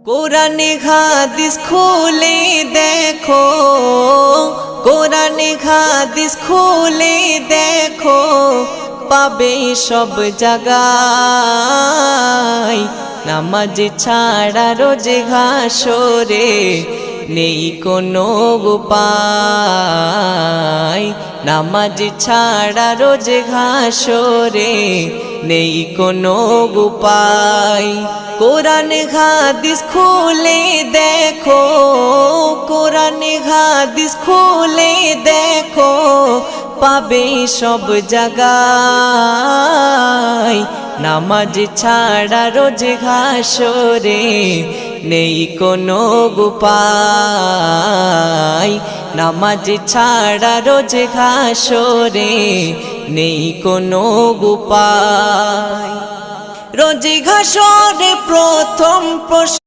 কোরআনে হাদিস খুলে দেখো, কোরআনে হাদিস খুলে দেখো, পাবে সব জায়গায়। নামাজ ছাড়া রোজে হাসরে নেই কোনো উপায়। নামাজ ছাড়া রোজে হাসরে নেই কোনো উপায়। কোরআন হাদিস খুলে দেখো, কোরআন হাদিস খুলে দেখো, পাবে সব জায়গায়। নামাজ ছাড়া রোজ হাসরে নেই কোনো উপায়। নামাজ ছাড়া রোজ হাসরে নেই কোনো উপায়। রোজ হাসরে প্রথম প্রশ্ন